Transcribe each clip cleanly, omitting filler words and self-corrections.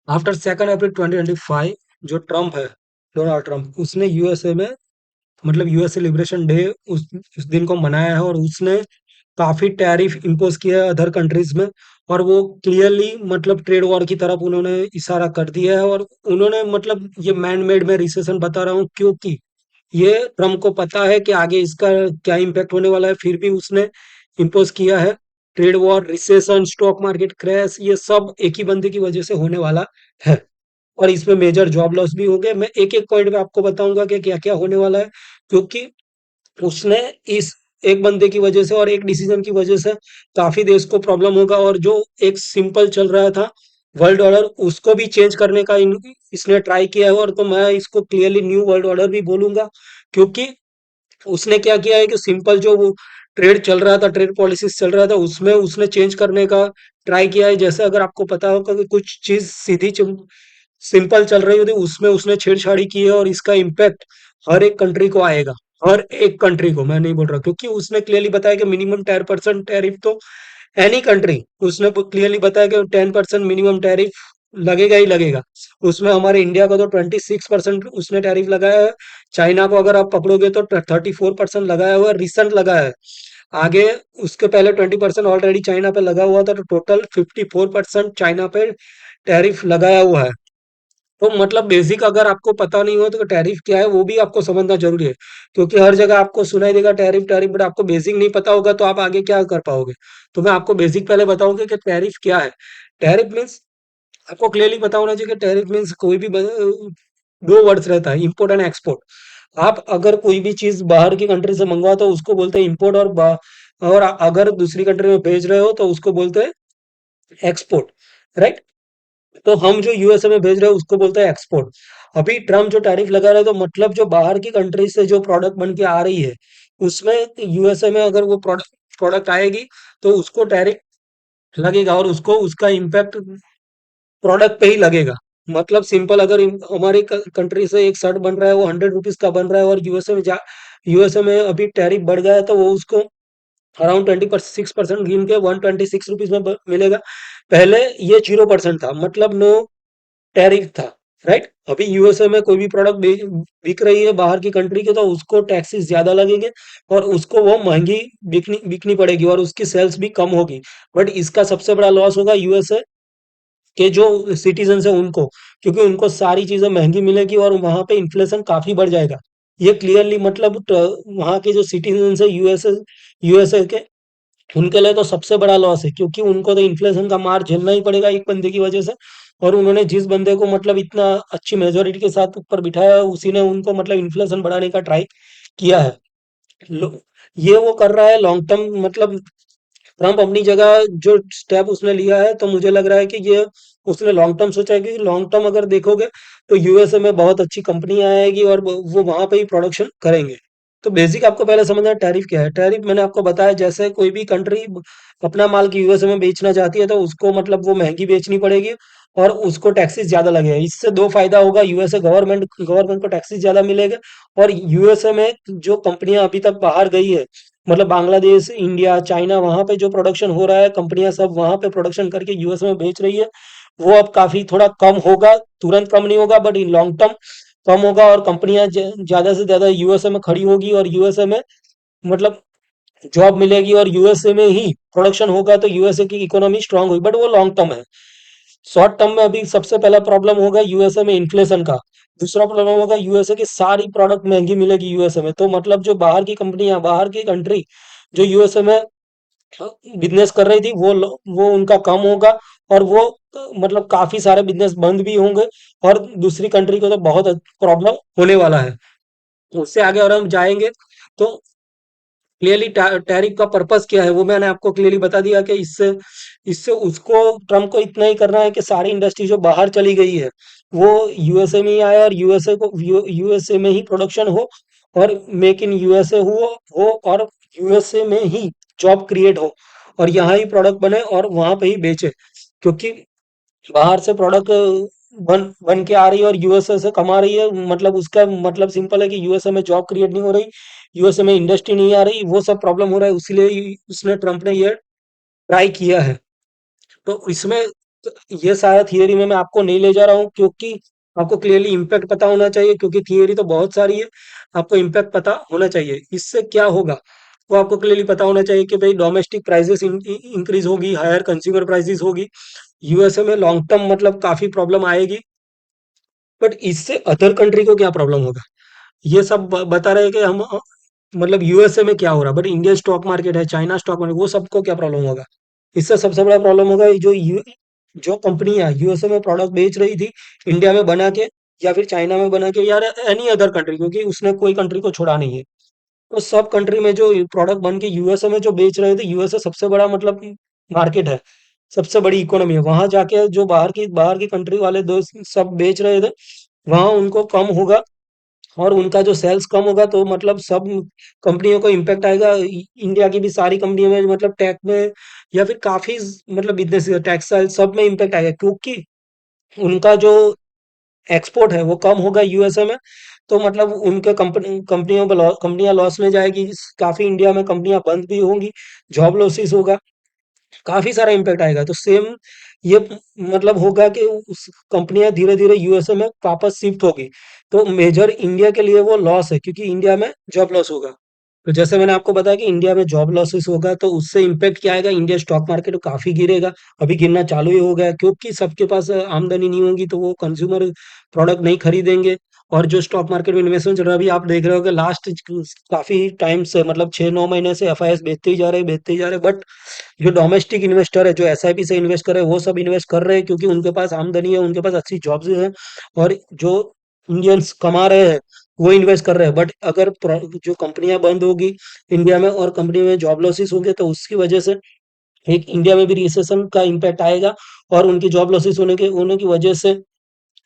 After 2 अप्रैल 2025 जो Trump है, Donald Trump, उसने यूएसए में मतलब यूएसए लिबरेशन डे उस दिन को मनाया है और उसने काफी टैरिफ इम्पोज किया है अदर कंट्रीज में। और वो क्लियरली मतलब ट्रेड वॉर की तरफ उन्होंने इशारा कर दिया है। और उन्होंने मतलब ये मैन मेड में रिसेशन बता रहा हूँ क्योंकि ये ट्रम्प को पता है कि आगे इसका क्या इम्पैक्ट होने वाला है, फिर भी उसने इम्पोज किया है। Trade war, recession, stock market crash, ये सब एक ही बंदे की वजह से होने वाला है। और इसमें मेजर जॉब लॉस भी हो गए। मैं एक एक पॉइंट पे आपको बताऊंगा कि क्या क्या होने वाला है, क्योंकि उसने इस एक बंदे की वजह से और एक डिसीजन की वजह से काफी देश को प्रॉब्लम होगा। और जो एक सिंपल चल रहा था वर्ल्ड ऑर्डर, उसको भी चेंज करने का इसने ट्राई किया है। और तो मैं इसको क्लियरली न्यू वर्ल्ड ऑर्डर भी बोलूंगा, क्योंकि उसने क्या किया है कि सिंपल जो वो ट्रेड चल रहा था, ट्रेड पॉलिसीज चल रहा था, उसमें उसने चेंज करने का ट्राई किया है। जैसे अगर आपको पता होगा कि कुछ चीज सीधी सिंपल चल रही होती, उसमें उसने छेड़छाड़ी की है और इसका इम्पैक्ट हर एक कंट्री को आएगा। हर एक कंट्री को, मैं नहीं बोल रहा, क्योंकि उसने क्लियरली बताया कि मिनिमम 10% टैरिफ तो एनी कंट्री, उसने क्लियरली बताया कि 10% मिनिमम टैरिफ लगेगा ही लगेगा। उसमें हमारे इंडिया का तो 26% उसने टैरिफ लगाया है। चाइना को अगर आप पकड़ोगे तो 34% लगाया हुआ है, रिसेंट लगा है। आगे उसके पहले 20% ऑलरेडी चाइना पे लगा हुआ था, तो टोटल 54% चाइना पे टैरिफ लगाया हुआ है। तो मतलब बेसिक अगर आपको पता नहीं हो तो टैरिफ क्या है वो भी आपको समझना जरूरी है, क्योंकि हर जगह आपको सुनाई देगा टैरिफ टैरिफ, बट आपको बेसिक नहीं पता होगा तो आप आगे क्या कर पाओगे। तो मैं आपको बेसिक पहले बताऊंगा कि टैरिफ क्या है। टैरिफ मीन्स, आपको क्लियरली पता होना चाहिए कि टैरिफ मीन्स कोई भी दो वर्ड्स रहता है, इंपोर्ट एंड एक्सपोर्ट। आप अगर कोई भी चीज बाहर की कंट्री से मंगवाते हो उसको बोलते हैं इंपोर्ट, और अगर दूसरी कंट्री में भेज रहे हो तो उसको बोलते हैं एक्सपोर्ट, राइट। तो हम जो यूएसए में भेज रहे हैं उसको बोलते हैं एक्सपोर्ट। अभी ट्रम्प जो टैरिफ लगा रहा है, तो मतलब जो बाहर की कंट्री से जो प्रोडक्ट बन के आ रही है, उसमें यूएसए में अगर वो प्रोडक्ट प्रोडक्ट आएगी तो उसको टैरिफ लगेगा और उसको उसका इम्पैक्ट प्रोडक्ट पे ही लगेगा। मतलब सिंपल, अगर हमारी कंट्री से एक शर्ट बन रहा है वो 100 रुपीज का बन रहा है और यूएसए में अभी टैरिफ बढ़ गया है, तो वो उसको अराउंड 26% गिन के 126 रुपीज में मिलेगा। पहले ये 0% था, मतलब नो टैरिफ था, राइट। अभी यूएसए में कोई भी प्रोडक्ट बिक रही है बाहर की कंट्री के, तो उसको टैक्सेस ज्यादा लगेंगे और उसको वो महंगी बिकनी बिकनी पड़ेगी और उसकी सेल्स भी कम होगी। बट इसका सबसे बड़ा लॉस होगा यूएसए के जो सिटीजन है उनको, क्योंकि उनको सारी चीजें महंगी मिलेगी और वहां पे इन्फ्लेशन काफी बढ़ जाएगा। ये क्लियरली मतलब वहां के जो सिटीजन है यूएसए के, उनके लिए तो सबसे बड़ा लॉस है, क्योंकि उनको तो इन्फ्लेशन का मार झेलना ही पड़ेगा एक बंदे की वजह से। और उन्होंने जिस बंदे को मतलब इतना अच्छी मेजोरिटी के साथ ऊपर बिठाया है, उसी ने उनको मतलब इन्फ्लेशन बढ़ाने का ट्राई किया है। लो- ये वो कर रहा है लॉन्ग टर्म, मतलब ट्रम्प अपनी जगह जो स्टेप उसने लिया है, तो मुझे लग रहा है कि ये उसने लॉन्ग टर्म सोचा है, कि लॉन्ग टर्म अगर देखोगे तो यूएसए में बहुत अच्छी कंपनियां आएगी और वो वहां पे ही प्रोडक्शन करेंगे। तो बेसिक आपको पहले समझना है टैरिफ क्या है। टैरिफ मैंने आपको बताया, जैसे कोई भी कंट्री अपना माल की यूएसए में बेचना चाहती है तो उसको मतलब वो महंगी बेचनी पड़ेगी और उसको टैक्सेस ज्यादा लगेगा। इससे दो फायदा होगा, यूएसए गवर्नमेंट गवर्नमेंट को टैक्सेस ज्यादा मिलेगा, और यूएसए में जो कंपनियां अभी तक बाहर गई है, मतलब बांग्लादेश, इंडिया, चाइना, वहां पे जो प्रोडक्शन हो रहा है, कंपनियां सब वहां पे प्रोडक्शन करके यूएस में बेच रही है। वो अब काफी थोड़ा कम होगा, तुरंत कम नहीं होगा बट इन लॉन्ग टर्म कम होगा, और कंपनियां ज्यादा से ज्यादा यूएसए में खड़ी होगी और यूएसए में मतलब जॉब मिलेगी और यूएसए में ही प्रोडक्शन होगा, तो यूएसए की इकोनॉमी स्ट्रांग हुई। बट वो लॉन्ग टर्म है। शॉर्ट टर्म में अभी सबसे पहला प्रॉब्लम होगा यूएसए में इन्फ्लेशन का। दूसरा प्रॉब्लम होगा यूएसए की सारी प्रोडक्ट महंगी मिलेगी यूएसए में, तो मतलब जो बाहर की कंपनियां, बाहर की कंट्री जो यूएसए में बिजनेस कर रही थी, वो उनका कम होगा। और वो मतलब काफी सारे बिजनेस बंद भी होंगे और दूसरी कंट्री को तो बहुत प्रॉब्लम होने वाला है। तो उससे आगे और हम जाएंगे तो क्लियरली टैरिफ का पर्पस क्या है वो मैंने आपको क्लियरली बता दिया, कि इससे इससे उसको ट्रम्प को इतना ही करना है कि सारी इंडस्ट्री जो बाहर चली गई है वो यूएसए में ही आए और यूएसए में ही प्रोडक्शन हो, और मेक इन यूएसए हो और यूएसए में ही जॉब क्रिएट हो और यहाँ ही प्रोडक्ट बने और वहां पे ही बेचे। क्योंकि बाहर से प्रोडक्ट बन बन के आ रही है और यूएसए से कमा रही है, मतलब उसका मतलब सिंपल है कि यूएसए में जॉब क्रिएट नहीं हो रही, यूएसए में इंडस्ट्री नहीं आ रही, वो सब प्रॉब्लम हो रहा है, इसीलिए उसने ट्रम्प ने ये ट्राई किया है। तो इसमें तो ये सारा थियरी में मैं आपको नहीं ले जा रहा हूँ, क्योंकि आपको क्लियरली इम्पैक्ट पता होना चाहिए, क्योंकि थियरी तो बहुत सारी है, आपको इम्पैक्ट पता होना चाहिए। इससे क्या होगा वो आपको क्लियरली पता होना चाहिए कि भाई डोमेस्टिक प्राइसेस इंक्रीज होगी, हायर कंज्यूमर प्राइसेस होगी, यूएसए में लॉन्ग टर्म मतलब काफी प्रॉब्लम आएगी। बट इससे अदर कंट्री को क्या प्रॉब्लम होगा, ये सब बता रहे हैं कि हम मतलब यूएसए में क्या हो रहा है, बट इंडिया स्टॉक मार्केट है, चाइना स्टॉक मार्केट, वो सबको क्या प्रॉब्लम होगा। इससे सबसे बड़ा प्रॉब्लम होगा ये जो कंपनियां यूएसए में प्रोडक्ट बेच रही थी इंडिया में बना के, या फिर चाइना में बना के, या एनी अदर कंट्री, क्योंकि उसने कोई कंट्री को छोड़ा नहीं है। तो सब कंट्री में जो प्रोडक्ट बन के यूएसए में जो बेच रहे थे, यूएसए सबसे बड़ा मतलब मार्केट है, सबसे बड़ी इकोनॉमी है। वहां जाके जो बाहर की कंट्री वाले दोस्त सब बेच रहे थे, वहां उनको कम होगा, और उनका जो सेल्स कम होगा तो मतलब सब कंपनियों को इम्पैक्ट आएगा। इंडिया की भी सारी कंपनियों में मतलब टेक में, या फिर काफी मतलब बिजनेस टेक्सटाइल सब में इम्पैक्ट आएगा, क्योंकि उनका जो एक्सपोर्ट है वो कम होगा यूएसए में। तो मतलब उनके कंपनियां लॉस में जाएगी, काफी इंडिया में कंपनियां बंद भी होंगी, जॉब लॉसेस होगा, काफी सारा इम्पैक्ट आएगा। तो सेम ये मतलब होगा कि उस कंपनियां धीरे धीरे यूएसए में वापस शिफ्ट होगी। तो मेजर इंडिया के लिए वो लॉस है, क्योंकि इंडिया में जॉब लॉस होगा। तो जैसे मैंने आपको बताया कि इंडिया में जॉब लॉसेस होगा, तो उससे इम्पैक्ट क्या आएगा, इंडिया स्टॉक मार्केट काफी गिरेगा। अभी गिरना चालू ही हो गया है, क्योंकि सबके पास आमदनी नहीं होगी, तो वो कंज्यूमर प्रोडक्ट नहीं खरीदेंगे। और जो स्टॉक मार्केट में इन्वेस्टमेंट चल रहा है, अभी आप देख रहे हो कि लास्ट काफी टाइम से मतलब 6-9 महीने से एफआईएस बेचते ही जा रहे हैं, बेचते ही जा रहे हैं। बट जो डोमेस्टिक इन्वेस्टर है, जो एसआईपी से इन्वेस्ट कर रहे हैं, वो सब इन्वेस्ट कर रहे हैं, क्योंकि उनके पास आमदनी है, उनके पास अच्छी जॉब्स हैं, और जो इंडियंस कमा रहे हैं वो इन्वेस्ट कर रहे हैं। बट अगर जो कंपनियां बंद होगी इंडिया में, और कंपनी में जॉब लॉसेस होंगे, तो उसकी वजह से एक इंडिया में भी रिसेशन का इम्पैक्ट आएगा, और उनकी जॉब लॉसेस होने की वजह से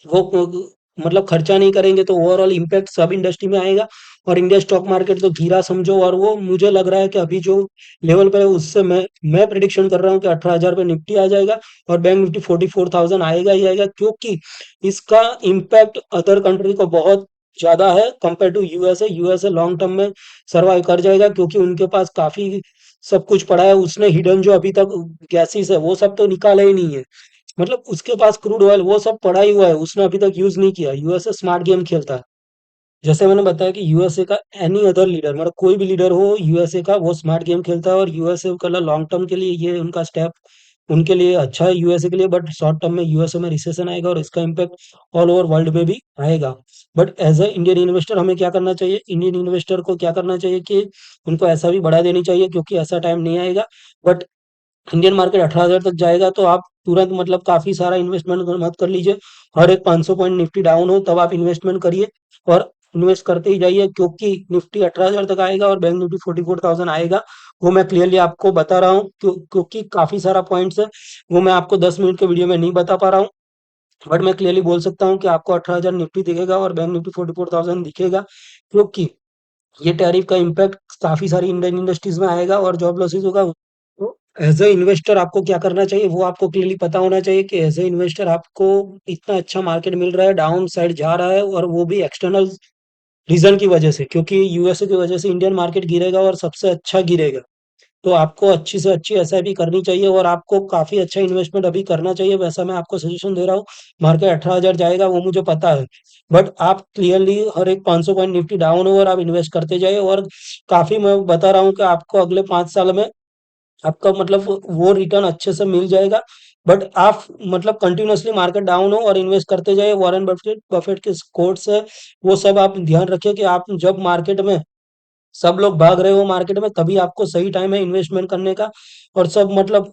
वो मतलब खर्चा नहीं करेंगे, तो ओवरऑल इम्पैक्ट सब इंडस्ट्री में आएगा। और इंडिया स्टॉक मार्केट तो गिरा समझो, और वो मुझे लग रहा है कि अभी जो लेवल पे है उससे मैं प्रिडिक्शन कर रहा हूँ कि 18,000 पे निफ्टी आ जाएगा, और बैंक निफ्टी 44,000 आएगा ही आएगा, क्योंकि इसका इम्पैक्ट अदर कंट्री को बहुत ज्यादा है compare to USA. USA long term में सर्वाइव कर जाएगा, क्योंकि उनके पास काफी सब कुछ पड़ा है, उसने हिडन जो अभी तक गैसेस है वो सब तो निकाला ही नहीं है। मतलब उसके पास क्रूड ऑयल वो सब पड़ा ही हुआ है, उसने अभी तक यूज नहीं किया। यूएसए स्मार्ट गेम खेलता है। जैसे मैंने बताया कि यूएसए का एनी अदर लीडर, मतलब कोई भी लीडर हो यूएसए का, वो स्मार्ट गेम खेलता है, और यूएसए का लॉन्ग टर्म के लिए ये उनका स्टेप उनके लिए अच्छा है यूएसए के लिए। बट शॉर्ट टर्म में यूएसए में रिसेशन आएगा, और इसका इम्पैक्ट ऑल ओवर वर्ल्ड में भी आएगा। But as a Indian investor हमें क्या करना चाहिए, इंडियन इन्वेस्टर को क्या करना चाहिए कि उनको ऐसा भी बढ़ा देनी चाहिए, क्योंकि ऐसा टाइम नहीं आएगा। बट इंडियन मार्केट 18,000 तक जाएगा, तो आप तुरंत मतलब काफी सारा इन्वेस्टमेंट मत कर लीजिए। हर एक 500 पॉइंट निफ्टी डाउन हो तब आप इन्वेस्टमेंट करिए, और इन्वेस्ट करते ही जाइए, क्योंकि निफ्टी 18,000 तक आएगा और बैंक निफ्टी 44,000 आएगा। वो मैं क्लियरली आपको बता रहा हूँ, क्योंकि काफी सारा पॉइंट्स है, वो मैं आपको 10 मिनट के वीडियो में नहीं बता पा रहा हूँ। बट मैं क्लियरली बोल सकता हूँ कि आपको 18,000 निफ्टी दिखेगा, और बैंक निफ्टी 44,000 दिखेगा, क्योंकि ये टैरिफ का इम्पैक्ट काफी सारी इंडियन इंडस्ट्रीज में आएगा, और जॉब लॉसेस होगा। तो एज ए इन्वेस्टर आपको क्या करना चाहिए, वो आपको क्लियरली पता होना चाहिए कि एज ए इन्वेस्टर आपको इतना अच्छा मार्केट मिल रहा है, डाउन साइड जा रहा है, और वो भी एक्सटर्नल रीजन की वजह से, क्योंकि यूएसए की वजह से इंडियन मार्केट गिरेगा, और सबसे अच्छा गिरेगा। तो आपको अच्छी से अच्छी एसआईपी करनी चाहिए, और आपको काफी अच्छा इन्वेस्टमेंट अभी करना चाहिए। वैसा मैं आपको सजेशन दे रहा हूँ। मार्केट 18,000 जाएगा वो मुझे पता है, बट आप क्लियरली हर एक 500 पॉइंट निफ्टी डाउन हो और आप इन्वेस्ट करते जाइए, और काफी मैं बता रहा हूँ कि आपको अगले 5 साल में आपका मतलब वो रिटर्न अच्छे से मिल जाएगा। बट आप मतलब कंटिन्यूअसली मार्केट डाउन हो और इन्वेस्ट करते जाइए। वॉरेन बफेट बफेट के कोट्स है, वो सब आप ध्यान रखिए कि आप जब मार्केट में सब लोग भाग रहे हो मार्केट में, तभी आपको सही टाइम है इन्वेस्टमेंट करने का। और सब मतलब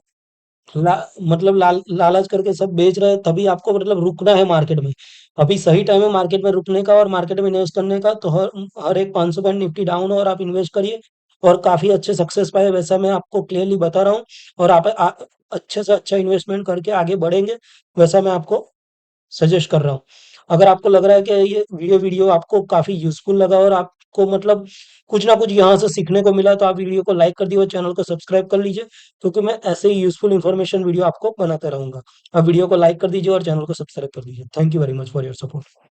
मतलब लालच करके सब बेच रहे हैं, तभी आपको मतलब रुकना है मार्केट में। अभी सही टाइम है मार्केट में रुकने का और मार्केट में इन्वेस्ट करने का। तो हर हर एक 500 पॉइंट निफ्टी डाउन हो और आप इन्वेस्ट करिए, और काफी अच्छे सक्सेस पाए, वैसा मैं आपको क्लियरली बता रहा हूँ। और आप अच्छे से अच्छा इन्वेस्टमेंट करके आगे बढ़ेंगे, वैसा मैं आपको सजेस्ट कर रहा हूँ। अगर आपको लग रहा है कि ये वीडियो वीडियो आपको काफ़ी यूज़फुल लगा और आपको मतलब कुछ ना कुछ यहाँ से सीखने को मिला, तो आप वीडियो को लाइक कर दिए और चैनल को सब्सक्राइब कर लीजिए, क्योंकि मैं ऐसे ही यूज़फुल इन्फॉर्मेशन वीडियो आपको बनाता रहूँगा। आप वीडियो को लाइक कर दीजिए और चैनल को सब्सक्राइब कर दीजिए। Thank you very much for your support.